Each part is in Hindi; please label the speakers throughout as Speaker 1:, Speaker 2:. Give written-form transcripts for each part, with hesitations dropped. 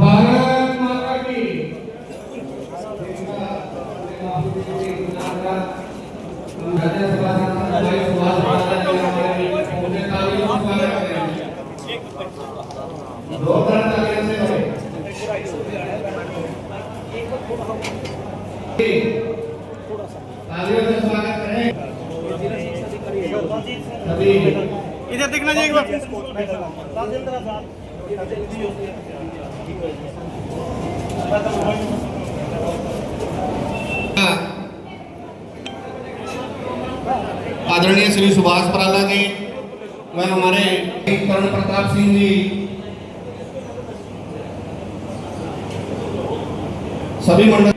Speaker 1: भारत माता की
Speaker 2: इधर देखना जी एक बार।
Speaker 1: आदरणीय श्री सुभाष पराला जी व हमारे करण प्रताप सिंह जी, सभी मंडल,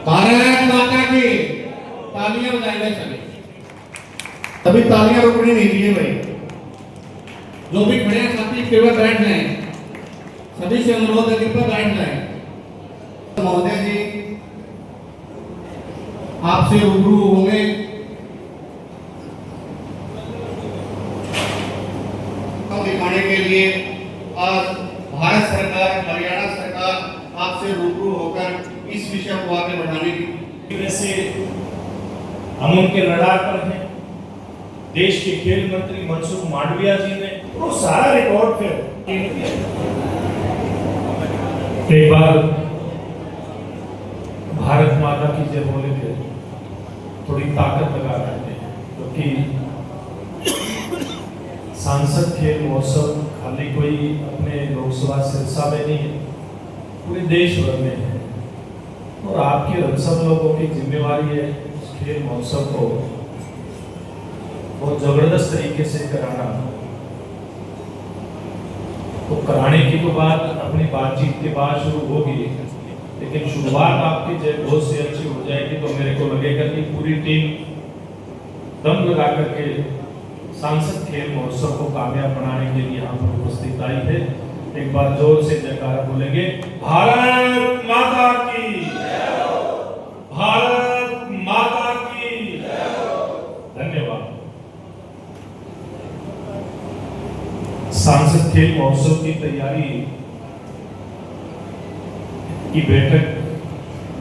Speaker 1: भारत माता की तालियां बजाएंगे सभी तालियां रुकनी नहीं चाहिए भाई। जो भी खड़े हैं साथी केवल बैठ जाएं, सभी से अनुरोध है कि बैठ जाएं। महोदय जी आपसे रूबरू होंगे। दिखाने के लिए आज भारत सरकार, हरियाणा सरकार आपसे रूबरू होकर इस विषय को आगे बढ़ाने की
Speaker 3: वैसे हम उनके रडार पर हैं। देश के खेल मंत्री मनसुख मांडविया जी ने वो सारा रिकॉर्ड फिर एक बार भारत माता की जय बोले थे, थोड़ी ताकत लगा करते हैं, क्योंकि सांसद खेल महोत्सव खाली कोई अपने लोकसभा सिरसा में नहीं है, पूरे देश भर में है। और आपके सब लोगों की जिम्मेवारी है इस खेल महोत्सव को बहुत जबरदस्त तरीके से कराना। तो कराने की तो बात अपनी बातचीत के बाद शुरू होगी, लेकिन शुरुआत आपकी जब बहुत सी अच्छी हो जाएगी तो मेरे को लगेगा कि पूरी टीम दम लगा करके सांसद खेल महोत्सव को कामयाब बनाने के लिए यहाँ पर उपस्थित आई है। एक बार जोर से जयकारा बोलेंगे, भारत माता की, भारत माता की। धन्यवाद। सांसद खेल महोत्सव की तैयारी की बैठक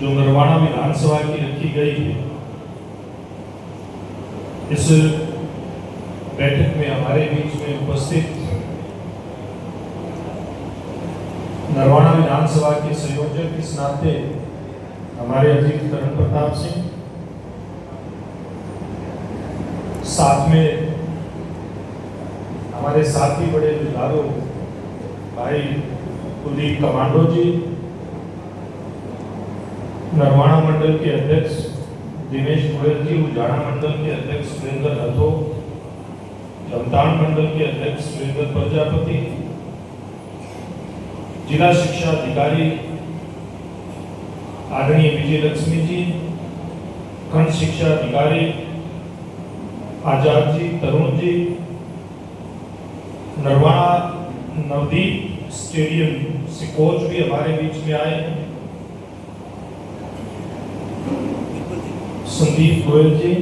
Speaker 3: जो नरवाना विधानसभा की रखी गई है, इस बैठक में हमारे बीच में उपस्थित नरवाना विधानसभा के संयोजक इस नाते हमारे अजीत करण प्रताप सिंह, साथ में हमारे साथी बड़े जुझारू भाई कुलदीप कमांडो जी, नरवाना मंडल के अध्यक्ष दिनेश गोयल जी, उजाड़ा मंडल के अध्यक्ष सुरेंद्र हथो, जमतान मंडल के अध्यक्ष सुरेंद्र प्रजापति, जिला शिक्षा अधिकारी आदरणीय विजय लक्ष्मी जी, खंड शिक्षा अधिकारी आजाद जी, तरुण जी, नरवाना नवदीप स्टेडियम से कोच भी हमारे बीच में आए हैं, संदीप गोयल जी,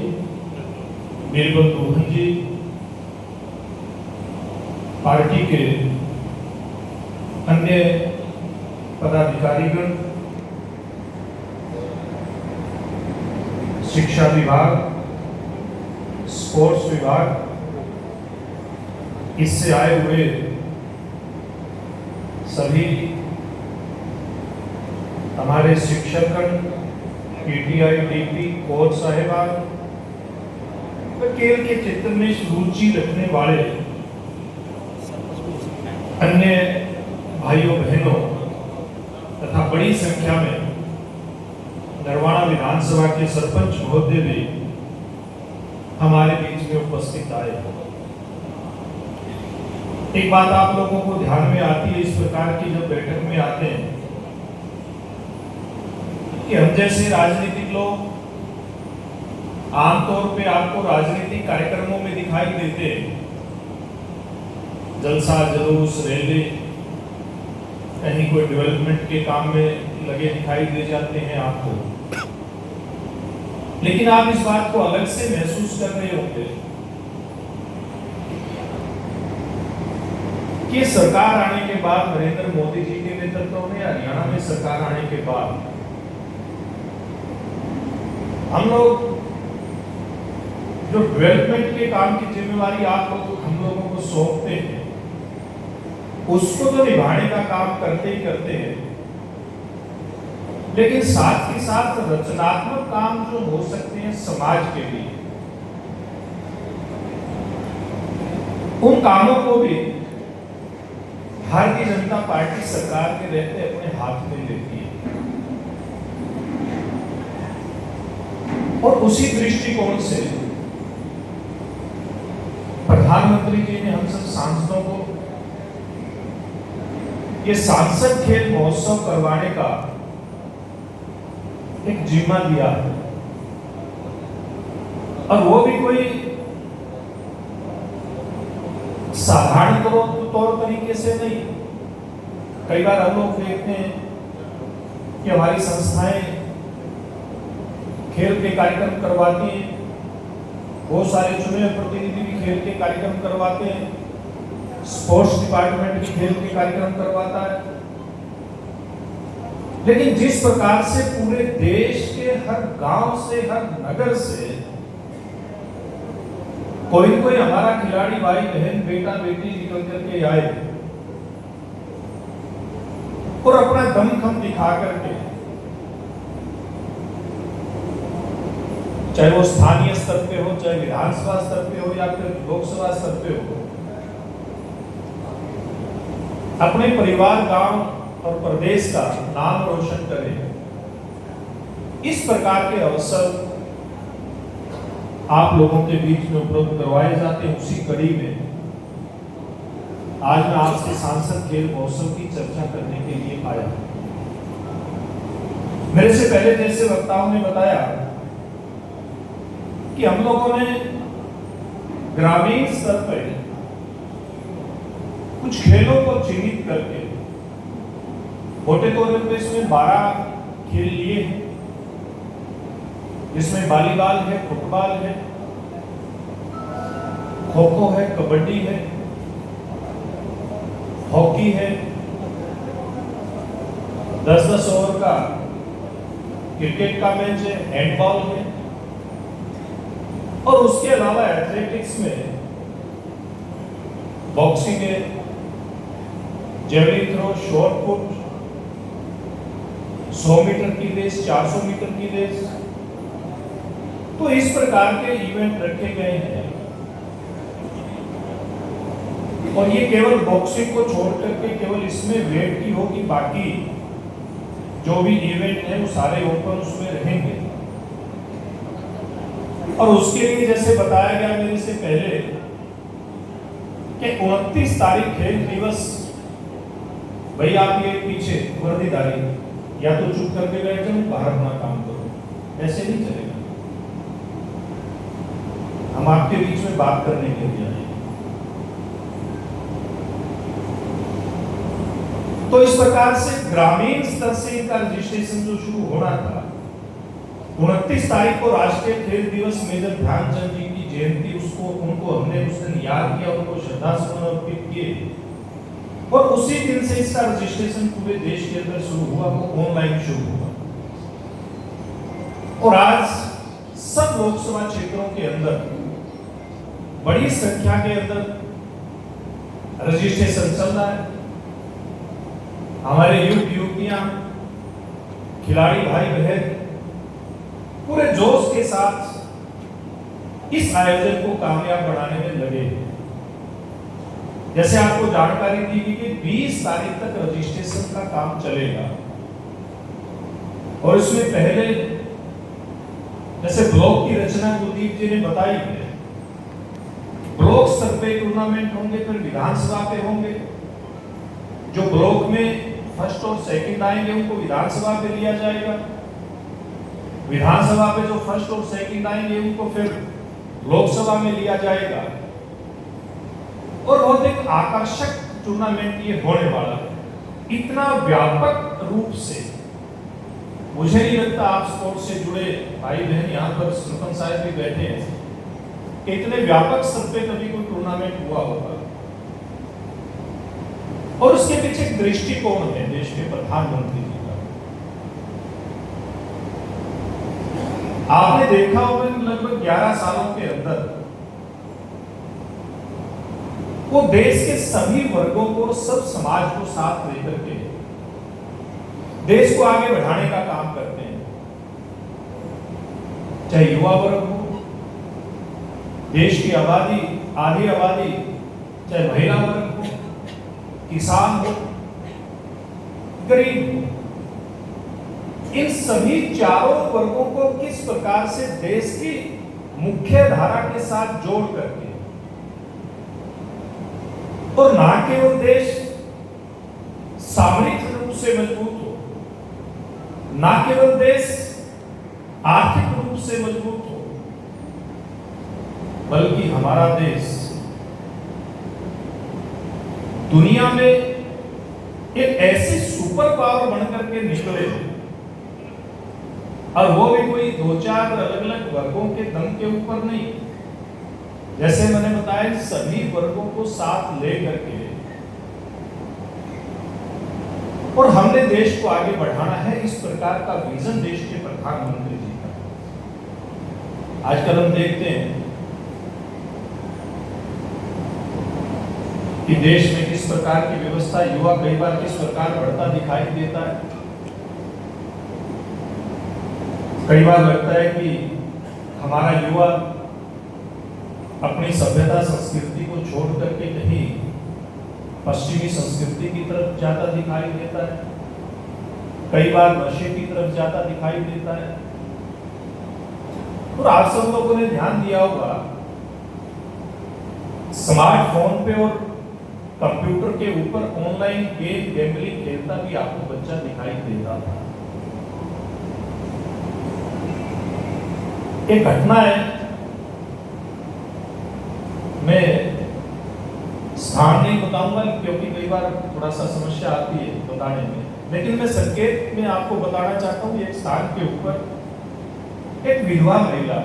Speaker 3: बीरबल दुहन जी, पार्टी के अन्य पदाधिकारीगण, शिक्षा विभाग, स्पोर्ट्स विभाग, इससे आए हुए सभी हमारे शिक्षकगण, पीटीआई, डीपी, कोच साहिबान, खेल के क्षेत्र में रुचि रखने वाले अन्य भाइयों बहनों तथा बड़ी संख्या में नरवाना विधानसभा के सरपंच महोदय भी हमारे बीच में उपस्थित आए। एक बात आप लोगों को ध्यान में आती है इस प्रकार की जब बैठक में आते हैं कि हम जैसे राजनीतिक लोग आमतौर पे आपको राजनीतिक कार्यक्रमों में दिखाई देते हैं, जलसा जुलूस रैली, कहीं कोई डेवलपमेंट के काम में लगे दिखाई दे जाते हैं आपको। लेकिन आप इस बात को अलग से महसूस कर रहे होंगे कि सरकार आने के बाद, नरेंद्र मोदी जी के नेतृत्व में हरियाणा में सरकार आने के बाद, हम लोग जो डेवलपमेंट के काम की जिम्मेवारी आप लोग हम लोगों को सौंपते हैं, उसको तो निभाने का काम करते ही करते हैं, लेकिन साथ ही साथ रचनात्मक काम जो हो सकते हैं समाज के लिए, उन कामों को भी भारतीय जनता पार्टी सरकार के रहते अपने हाथ में लेती है। और उसी दृष्टिकोण से प्रधानमंत्री जी ने हम सब सांसदों को ये सांसद खेल महोत्सव करवाने का एक जिम्मा दिया है। और वो भी कोई साधारण तौर तरीके से नहीं। कई बार हम लोग देखते हैं कि हमारी संस्थाएं खेल के कार्यक्रम करवाती हैं, बहुत सारे चुने हुए प्रतिनिधि भी खेल के कार्यक्रम करवाते हैं, स्पोर्ट्स डिपार्टमेंट भी खेल के कार्यक्रम करवाता है। लेकिन जिस प्रकार से पूरे देश के हर गांव से, हर नगर से कोई न कोई हमारा खिलाड़ी, भाई बहन, बेटा बेटी निकल करके आए और अपना दमखम दिखा करके, चाहे वो स्थानीय स्तर पे हो, चाहे विधानसभा स्तर पे हो या फिर लोकसभा स्तर पे हो, अपने परिवार, गांव और प्रदेश का नाम रोशन करें। इस प्रकार के अवसर आप लोगों के बीच में उपलब्ध करवाए जाते हैं। उसी कड़ी में आज मैं आपसे सांसद खेल महोत्सव की चर्चा करने के लिए आया। मेरे से पहले जैसे वक्ताओं ने बताया कि हम लोगों ने ग्रामीण स्तर पर कुछ खेलों को चिन्हित करके मोटे तौर पर इसमें 12 खेल लिए हैं, जिसमें वॉलीबॉल है, फुटबॉल है, खो खो है, कबड्डी है, हॉकी है, 10-10 ओवर का क्रिकेट का मैच है, हैंडबॉल है, और उसके अलावा एथलेटिक्स में बॉक्सिंग है, javelin throw, shot put, 100 metre की रेस, 400 मीटर की रेस। तो इस प्रकार के इवेंट रखे गए हैं। और ये केवल बॉक्सिंग को छोड़ करके केवल इसमें वेट की होगी, बाकी जो भी इवेंट है वो सारे ओपन उसमें रहेंगे। और उसके लिए जैसे बताया गया मेरे से पहले कि 29 तारीख खेल दिवस, भाई आप ये पीछे वर्दीदारी या तो चुप करके बैठ जाओ, बाहर अपना काम करो, ऐसे नहीं चलेगा। हम आपके बीच में बात करने के लिए आए। तो इस प्रकार से ग्रामीण स्तर से इनका रजिस्ट्रेशन जो शुरू होना था, 29 तारीख को राष्ट्रीय खेल दिवस मेजर ध्यानचंद जी की जयंती, उसको उनको हमने उस दिन याद किया, उनको श्रद्धासुमन अर्पित किए। और उसी दिन से इसका रजिस्ट्रेशन पूरे देश के अंदर शुरू हुआ, वो ऑनलाइन शुरू हुआ। और आज सब लोकसभा क्षेत्रों के अंदर बड़ी संख्या के अंदर रजिस्ट्रेशन चल रहा है। हमारे युवक युवतियां, खिलाड़ी भाई बहन पूरे जोश के साथ इस आयोजन को कामयाब बनाने में लगे हैं। जैसे आपको जानकारी दी गई कि 20 तारीख तक रजिस्ट्रेशन का काम चलेगा। और इसमें पहले जैसे ब्लॉक की रचना कुलदीप जी ने बताई है, ब्लॉक स्तर पे टूर्नामेंट होंगे, फिर विधानसभा पे होंगे। जो ब्लॉक में फर्स्ट और सेकंड आएंगे उनको विधानसभा पे लिया जाएगा। विधानसभा पे जो फर्स्ट और सेकंड आएंगे उनको फिर लोकसभा में लिया जाएगा और बहुत एक आकर्षक टूर्नामेंट ये होने वाला है। इतना व्यापक रूप से मुझे नहीं लगता आप स्पोर्ट से जुड़े भाई बहन यहाँ पर सरपंच साहब भी बैठे हैं कि इतने व्यापक स्तर पे कभी कोई टूर्नामेंट हुआ होगा। और उसके पीछे एक दृष्टिकोण है देश के प्रधानमंत्री जी का। आपने देखा होगा लगभग 11 सालों के अंदर वो देश के सभी वर्गों को, सब समाज को साथ लेकर के देश को आगे बढ़ाने का काम करते हैं। चाहे युवा वर्ग हो, देश की आबादी, आधी आबादी, चाहे महिला वर्ग हो, किसान हो, गरीब हो, इन सभी चारों वर्गों को किस प्रकार से देश की मुख्य धारा के साथ जोड़ करके और ना केवल देश सामरिक रूप से मजबूत हो, ना केवल देश आर्थिक रूप से मजबूत हो, बल्कि हमारा देश दुनिया में एक ऐसी सुपर पावर बनकर के निकले और वो भी कोई 2-4 अलग-अलग वर्गों के दम के ऊपर नहीं, जैसे मैंने बताया सभी वर्गों को साथ ले करके और हमने देश को आगे बढ़ाना है। इस प्रकार का विजन देश के प्रधानमंत्री जी का। आजकल हम देखते हैं कि देश में किस प्रकार की व्यवस्था, युवा कई बार किस प्रकार बढ़ता दिखाई देता है। कई बार लगता है कि हमारा युवा अपनी सभ्यता संस्कृति को छोड़ करके कहीं पश्चिमी संस्कृति की तरफ जाता दिखाई देता है, कई बार नशे की तरफ जाता दिखाई देता है। और आप सब लोगों ने ध्यान दिया होगा स्मार्टफोन पे और कंप्यूटर के ऊपर ऑनलाइन गेम गैम्बलिंग खेलता भी आपको बच्चा दिखाई देता था। एक घटना है, मैं स्थान नहीं बताऊंगा क्योंकि कई बार थोड़ा सा समस्या आती है बताने में, लेकिन मैं संकेत में आपको बताना चाहता हूँ। एक स्थान के ऊपर एक विधवा महिला,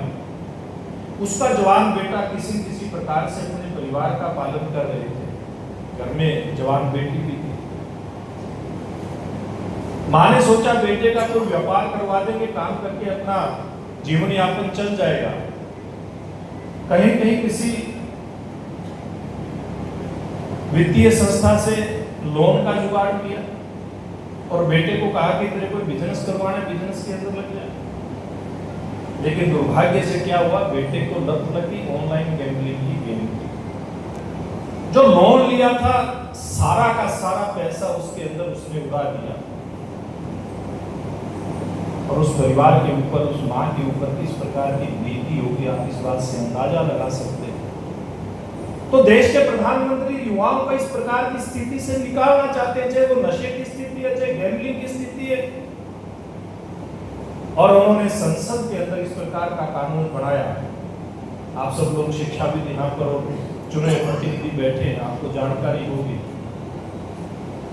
Speaker 3: उसका जवान बेटा किसी प्रकार से अपने परिवार का पालन कर रहे थे, घर में जवान बेटी भी थी। माँ ने सोचा बेटे का कोई व्यापार करवा देंगे, काम करके अपना जीवन यापन चल जाएगा। कहीं कहीं किसी वित्तीय संस्था से लोन का जुगाड़ किया और बेटे को कहा कि तेरे को बिजनेस करवाना है, बिजनेस के अंदर लग जाए। लेकिन दुर्भाग्य से क्या हुआ, बेटे को लत लगी ऑनलाइन गैम्बलिंग की, गेमिंग की। जो लोन लिया था सारा का सारा पैसा उसके अंदर उसने उड़ा दिया और उस परिवार के ऊपर, उस माँ के ऊपर किस प्रकार की बीती होगी आप इस बात से अंदाजा लगा सकते हैं। तो देश के प्रधानमंत्री युवाओं को इस प्रकार की स्थिति से निकालना चाहते हैं, चाहे वो नशे की स्थिति है, चाहे गैम्बलिंग की स्थिति है। और उन्होंने संसद के अंदर इस प्रकार का कानून बनाया। आप सब लोग शिक्षाविद यहाँ पर चुने प्रतिनिधि बैठे हैं, आपको जानकारी होगी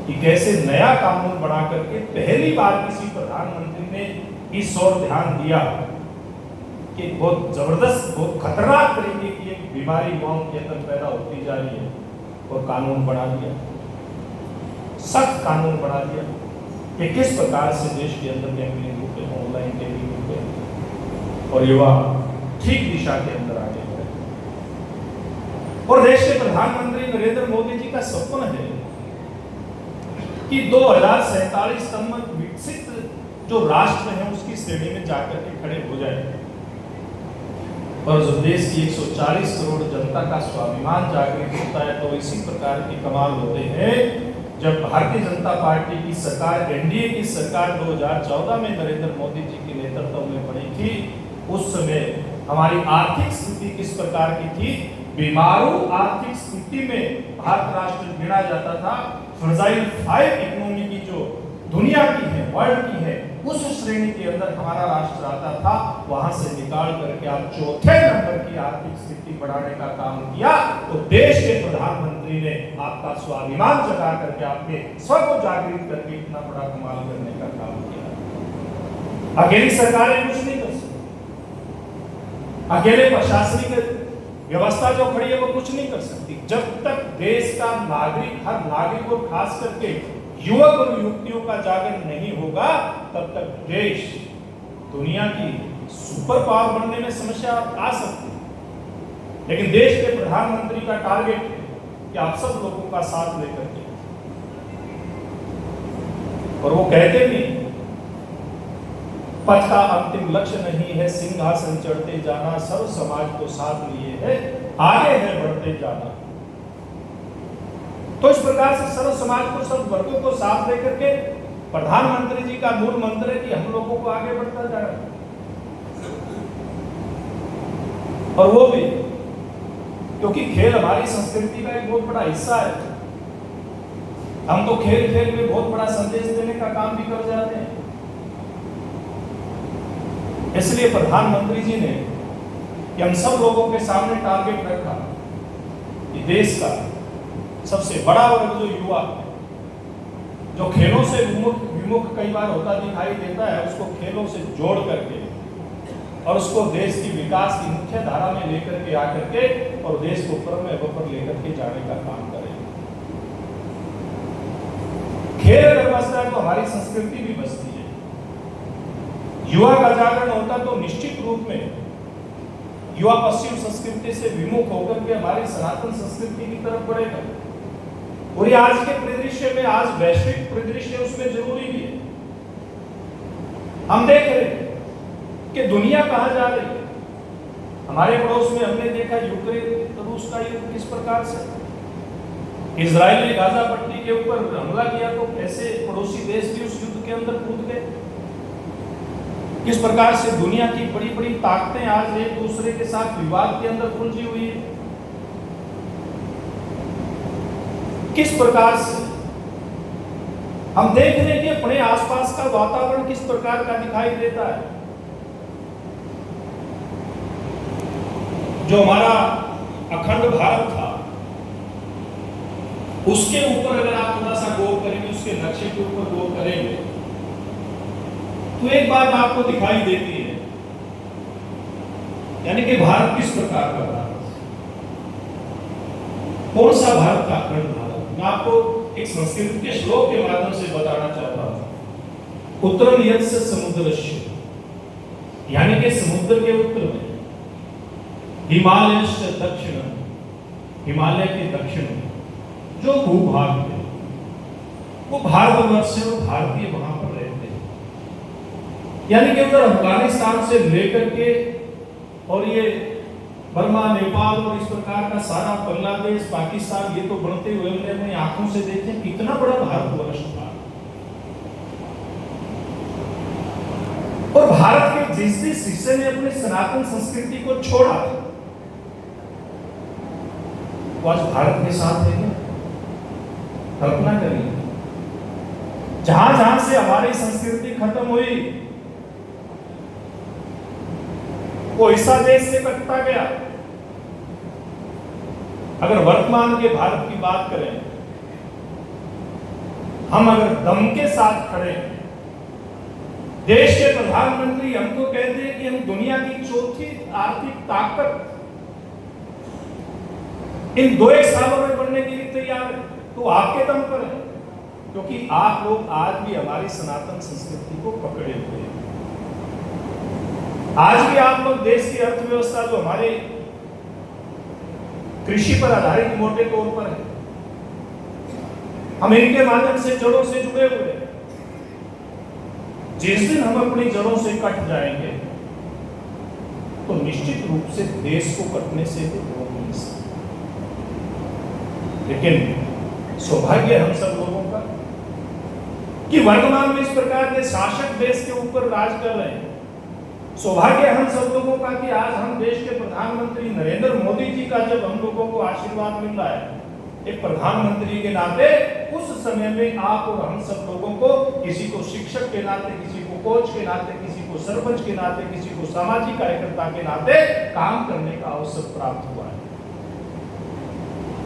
Speaker 3: कि कैसे नया कानून बना करके पहली बार किसी प्रधानमंत्री ने इस ओर ध्यान दिया कि बहुत जबरदस्त, बहुत खतरनाक तरीके की एक बीमारी युवाओं के अंदर पैदा होती जा रही है और कानून बना दिया, सख्त कानून बना दिया कि किस प्रकार से देश के अंदर गैम्बलिंग होते, ऑनलाइन गैम्बलिंग होते और युवा ठीक दिशा के अंदर आगे बढ़े। और देश के प्रधानमंत्री नरेंद्र मोदी जी का सपना है कि 2047 तक विकसित जो राष्ट्र है उसकी श्रेणी में जाकर के खड़े हो जाए। और जब देश की 140 करोड़ जनता का स्वाभिमान जागृत होता है तो इसी प्रकार के कमाल होते हैं। जब भारतीय जनता पार्टी की सरकार, एनडीए की सरकार 2014 में नरेंद्र मोदी जी के नेतृत्व में बनी थी, उस समय हमारी आर्थिक स्थिति किस प्रकार की थी? बीमारू आर्थिक स्थिति में भारत राष्ट्र गिना जाता था। फ्रजाइल 5 इकोनॉमी की जो दुनिया की है, वर्ल्ड की है, उस श्रेणी के अंदर हमारा राष्ट्र आता था, वहां से निकाल करके आप चौथे नंबर की आर्थिक स्थिति बढ़ाने का काम किया, तो देश के प्रधानमंत्री ने आपका स्वाभिमान जगा करके आपके स्व को जागृत करके इतना बड़ा कमाल करने का काम किया। अकेली सरकारें कुछ नहीं कर सकती, अकेले प्रशासनिक व्यवस्था जो खड़ी है वो कुछ नहीं कर सकती। जब तक देश का नागरिक, हर नागरिक और खास करके युवक और युवतियों का जागरण नहीं होगा, तब तक देश दुनिया की सुपर पावर बनने में समस्या आ सकती है। लेकिन देश के प्रधानमंत्री का टारगेट है कि आप सब लोगों का साथ लेकर के, और वो कहते भी पथ का अंतिम लक्ष्य नहीं है सिंहासन चढ़ते जाना, सर्व समाज को साथ लिए है आगे है बढ़ते जाना। तो इस प्रकार से सर्व समाज को, सब वर्गों को साथ लेकर के प्रधानमंत्री जी का मूल मंत्र है कि हम लोगों को आगे बढ़ता जाना, और वो भी क्योंकि खेल हमारी संस्कृति का एक बहुत बड़ा हिस्सा है। हम तो खेल खेल में बहुत बड़ा संदेश देने का काम भी कर जाते हैं। इसलिए प्रधानमंत्री जी ने कि हम सब लोगों के सामने टारगेट रखा कि देश का सबसे बड़ा वर्ग जो युवा, जो खेलों से विमुख कई बार होता दिखाई देता है, उसको खेलों से जोड़ करके और उसको देश की विकास की मुख्य धारा में लेकर के आकर के और देश को ऊपर में ऊपर लेकर के जाने का काम करें। खेल अगर बचता है तो हमारी संस्कृति भी बचती है। युवा का जागरण होता तो निश्चित रूप में युवा पश्चिम संस्कृति से विमुख होकर के हमारी सनातन संस्कृति की तरफ बढ़ेगा। और ये आज के परिदृश्य में, आज वैश्विक परिदृश्य उसमें जरूरी भी है। हम देख रहे हैं कि दुनिया कहां जा रही है। हमारे पड़ोस में हमने देखा यूक्रेन रूस का युद्ध किस प्रकार से, इजराइल ने गाजा पट्टी के ऊपर हमला किया तो कैसे पड़ोसी देश भी उस युद्ध के अंदर कूद गए। किस प्रकार से दुनिया की बड़ी बड़ी ताकतें आज एक दूसरे के साथ विवाद के अंदर उलझी हुई है। किस प्रकार से हम देख रहे हैं कि अपने आसपास का वातावरण किस प्रकार का दिखाई देता है। जो हमारा अखंड भारत था, उसके ऊपर अगर आप थोड़ा सा गौर करेंगे, उसके नक्शे के ऊपर गौर करेंगे, तो एक बात आपको दिखाई देती है, यानी कि भारत किस प्रकार का भारत, कौन सा भारत का अखंड भारत। मैं आपको एक संस्कृत के श्लोक के माध्यम से बताना चाहता हूं। उत्तरम यस्य समुद्रस्य, यानी कि समुद्र के उत्तर में, हिमालयस्य दक्षिणम, हिमालय के दक्षिण में जो भूभाग है वो भारतवर्ष है, वो भारतीय वहां पर रहते हैं। यानी कि उधर अफगानिस्तान से लेकर के और ये बर्मा, नेपाल और इस प्रकार का सारा बांग्लादेश, पाकिस्तान, ये तो बढ़ते हुए हमने अपनी आंखों से देखे कितना बड़ा भारतवर्ष था। और भारत के जिस जिस हिस्से ने अपने सनातन संस्कृति को छोड़ा, वो आज भारत के साथ है क्या? कल्पना करिए, जहां जहां से हमारी संस्कृति खत्म हुई, वो हिस्सा देश से कटता गया। अगर वर्तमान के भारत की बात करें, हम अगर दम के साथ खड़े हैं, देश के प्रधानमंत्री हमको कहते हैं कि हम दुनिया की चौथी आर्थिक ताकत इन 2-1 सालों में बनने के लिए तैयार है, तो आपके दम पर है, क्योंकि आप लोग आज भी हमारी सनातन संस्कृति को पकड़े हुए हैं। आज भी आप लोग देश की अर्थव्यवस्था जो हमारे कृषि पर आधारित मोटे तौर पर है, हम इनके माध्यम से जड़ों से जुड़े हुए हैं। जिस दिन हम अपनी जड़ों से कट जाएंगे तो निश्चित रूप से देश को कटने से भी रोक नहीं सकते। लेकिन सौभाग्य हम सब लोगों का कि वर्तमान में इस प्रकार के शासक देश के ऊपर राज कर रहे हैं। सौभाग्य हम सब लोगों का कि आज हम देश के प्रधानमंत्री नरेंद्र मोदी जी का जब हम लोगों को आशीर्वाद मिल रहा है, एक प्रधानमंत्री के नाते, उस समय में आप और हम सब लोगों को, किसी को शिक्षक के नाते, किसी को
Speaker 4: कोच के नाते, किसी को सरपंच के नाते, किसी को सामाजिक कार्यकर्ता के नाते काम करने का अवसर प्राप्त हुआ है।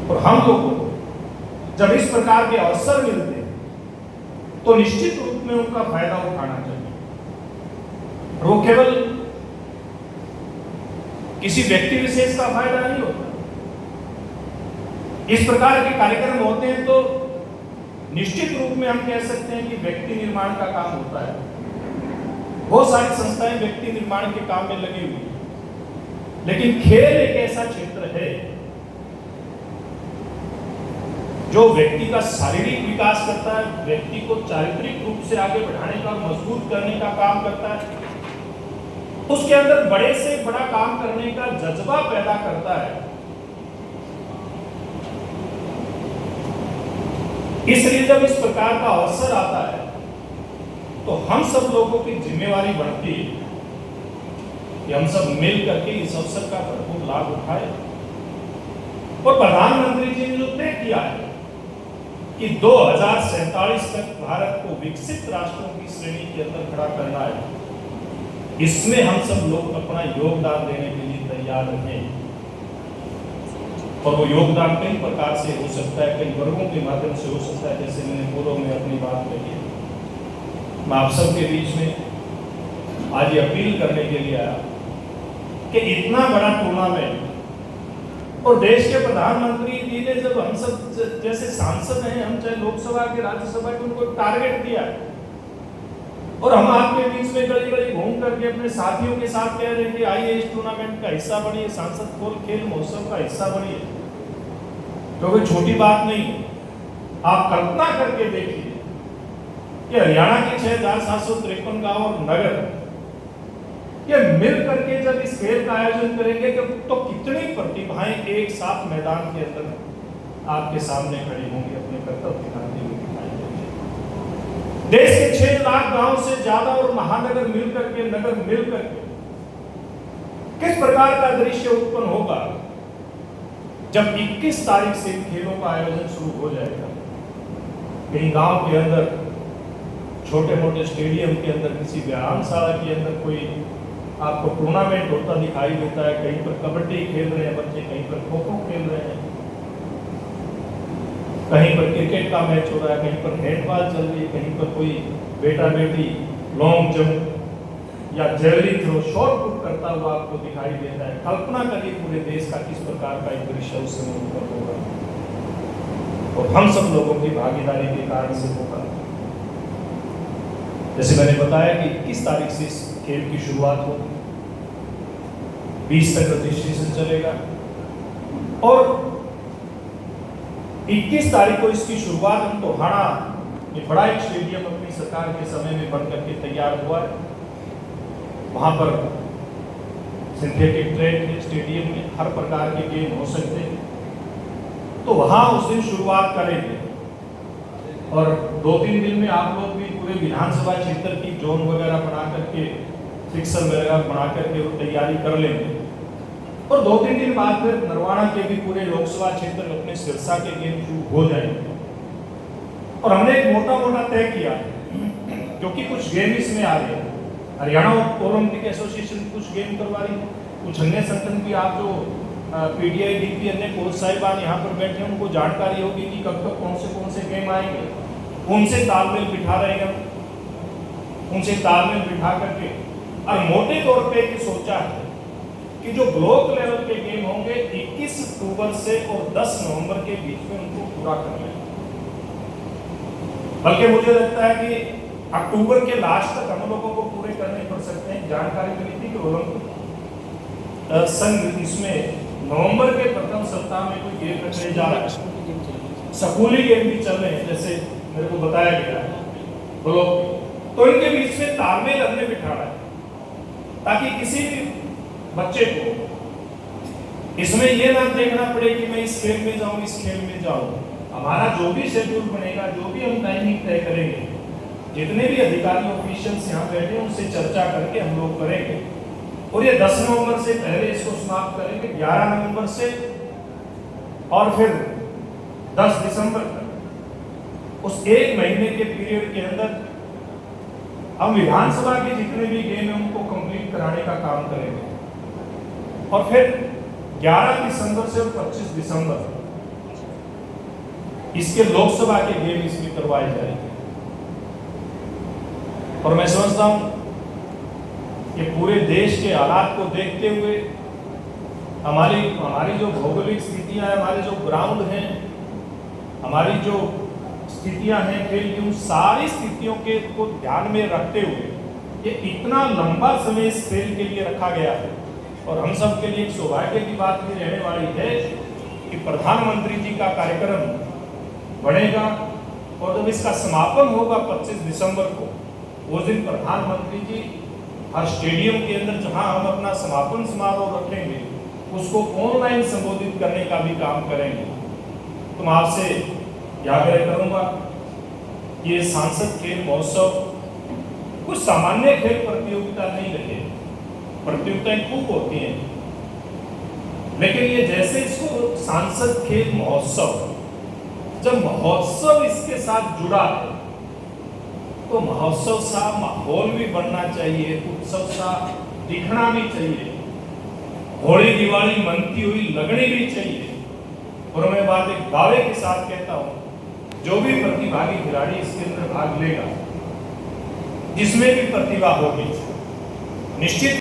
Speaker 4: और हम लोगों को जब इस प्रकार के अवसर मिलते हैं तो निश्चित रूप में उनका फायदा उठाना चाहिए। वो केवल किसी व्यक्ति विशेष का फायदा नहीं होता। इस प्रकार के कार्यक्रम होते हैं तो निश्चित रूप में हम कह सकते हैं कि व्यक्ति निर्माण का काम होता है। बहुत सारी संस्थाएं व्यक्ति निर्माण के काम में लगी हुई है, लेकिन खेल एक ऐसा क्षेत्र है जो व्यक्ति का शारीरिक विकास करता है, व्यक्ति को चारित्रिक रूप से आगे बढ़ाने का, मजबूत करने का काम करता है, उसके अंदर बड़े से बड़ा काम करने का जज्बा पैदा करता है। इसलिए जब इस प्रकार का अवसर आता है तो हम सब लोगों की जिम्मेवारी बढ़ती है कि हम सब मिल करके इस अवसर का भरपूर लाभ उठाए। और प्रधानमंत्री जी ने जो तय किया है कि 2047 तक भारत को विकसित राष्ट्रों की श्रेणी के अंदर खड़ा करना है, इसमें हम सब लोग अपना योगदान देने के लिए तैयार रहें। और वो योगदान कई प्रकार से हो सकता है, कई वर्गों के माध्यम से हो सकता है। जैसे मैंने पूर्व में अपनी बात कही है, मैं आप सबके बीच में आज ये अपील करने के लिए आया कि इतना बड़ा टूर्नामेंट और देश के प्रधानमंत्री जी ने जब हम सब जैसे सांसद हैं, हम चाहे लोकसभा के राज्यसभा के, उनको टारगेट दिया और हम आपके बीच में गली गली घूम करके अपने साथियों के साथ कह रहे हैं कि आइए इस टूर्नामेंट का हिस्सा बनिए, सांसद खेल महोत्सव का हिस्सा बनिए, तो कोई छोटी बात नहीं। आप कल्पना करके देखिए कि हरियाणा के 6,753 गांव और नगर ये मिल करके जब इस खेल का आयोजन करेंगे तो कितनी प्रतिभाएं एक साथ मैदान के अंदर आपके सामने खड़ी होंगी, अपने कर्तव्य निभाते हुए दिखाई देंगे। देश के 6 लाख गांव से ज्यादा और महानगर मिल करके, नगर मिल करके किस प्रकार का दृश्य उत्पन्न होगा जब 21 तारीख से खेलों का आयोजन शुरू हो जाएगा। कहीं गांव के अंदर, छोटे मोटे स्टेडियम के अंदर, किसी व्यायामशाला के अंदर कोई आपको टूर्नामेंट होता दिखाई देता है। कहीं पर कबड्डी खेल रहे हैं बच्चे, कहीं पर खो खो खेल रहे हैं, कहीं पर क्रिकेट का मैच हो रहा है, कहीं पर हैंडबॉल चल रही है, कहीं पर कोई बेटा बेटी लॉन्ग जंप या जेवलिन थ्रो, शॉट पुट करता हुआ आपको दिखाई देता है। कल्पना करिए पूरे देश का किस प्रकार का एक दृश्य उस समय उत्पन्न होगा और हम सब लोगों की भागीदारी के कारण से होगा। जैसे मैंने बताया कि 21 तारीख से इस खेल की शुरुआत होगी, 20 तक रजिस्ट्रेशन चलेगा और 21 तारीख को इसकी शुरुआत हम टोहाना ये बड़ा एक स्टेडियम अपनी सरकार के समय में बन करके तैयार हुआ है। वहां पर सिंथेटिक ट्रैक है, स्टेडियम में हर प्रकार के गेम हो सकते हैं, तो वहां उस दिन शुरुआत करेंगे और 2-3 दिन में आप लोग भी पूरे विधानसभा क्षेत्र की जोन वगैरह बना करके, फिक्सर वगैरह बना करके वो तैयारी कर लेंगे और 2-3 दिन बाद फिर नरवाना के भी पूरे लोकसभा क्षेत्र में अपने सिरसा के गेम शुरू हो जाएंगे। और हमने एक मोटा तय किया है, क्योंकि कुछ गेम इसमें आ रहे हैं। हरियाणा ओलंपिक एसोसिएशन कुछ गेम करवा रही है, कुछ अन्य संगठन भी, आप जो पीडीआई डीपी अन्य कोच साहिबान यहाँ पर बैठे हैं उनको जानकारी होगी कि कब कब कौन से गेम आएंगे। उनसे तालमेल बिठा रहे हैं, उनसे तालमेल बिठा करके और मोटे तौर पे ये सोचा है कि जो ब्लॉक लेवल के गेम होंगे 21 अक्टूबर से और 10 नवंबर के बीच में उनको पूरा कर लें। बल्कि मुझे लगता है कि अक्टूबर के लास्ट तक हम लोगों को पूरे करने पड़ सकते हैं। जानकारी मिली थी कि ओलंपिक संघ इसमें नवंबर के प्रथम सप्ताह में कोई गेम रखने जा रहा है। स्कूली गेम भी चल रहे हैं, जैसे मेरे को बताया गया है ब्लॉक, तो इनके बीच में तालमेल हमने बिठाना है ताकि किसी भी बच्चे को इसमें यह ना देखना पड़े कि मैं इस खेल में जाऊं, इस खेल में जाऊं। हमारा जो भी शेड्यूल बनेगा, जो भी हम टाइमिंग तय करेंगे, जितने भी अधिकारी ऑफिशियल्स यहाँ बैठे उनसे चर्चा करके हम लोग करेंगे और ये 10 नवंबर से पहले इसको समाप्त करेंगे, 11 नवंबर से और फिर 10 दिसंबर तक उस एक महीने के पीरियड के अंदर हम विधानसभा के जितने भी गेम हैं उनको कंप्लीट कराने का काम करेंगे और फिर 11 दिसंबर से 25 दिसंबर इसके लोकसभा के गेम इसमें करवाए जाएंगे। और मैं समझता हूं कि पूरे देश के हालात को देखते हुए हमारी जो भौगोलिक स्थितियां हैं, हमारे जो ग्राउंड हैं, हमारी जो स्थितियां हैं खेल की, उन सारी स्थितियों के को ध्यान में रखते हुए ये इतना लंबा समय इस खेल के लिए रखा गया है। और हम सब के लिए एक सौभाग्य की बात भी रहने वाली है कि प्रधानमंत्री जी का कार्यक्रम बढ़ेगा और जब इसका समापन होगा 25 दिसंबर को, उस दिन प्रधानमंत्री जी हर स्टेडियम के अंदर जहां हम अपना समापन समारोह रखेंगे उसको ऑनलाइन संबोधित करने का भी काम करेंगे। तो मैं आपसे आग्रह करूंगा ये सांसद खेल महोत्सव कुछ सामान्य खेल प्रतियोगिता नहीं रहे, प्रतियोगिताएं खूब होती हैं, लेकिन ये जैसे इसको सांसद खेल महोत्सव, जब महोत्सव इसके साथ जुड़ा है तो महोत्सव सा माहौल भी बनना चाहिए, उत्सव सा दिखना भी चाहिए, होली दिवाली मनती हुई लगनी भी चाहिए। और मैं बात एक दावे के साथ कहता हूं, जो भी प्रतिभागी खिलाड़ी इसके अंदर भाग लेगा, जिसमें भी प्रतिभा होगी, निश्चित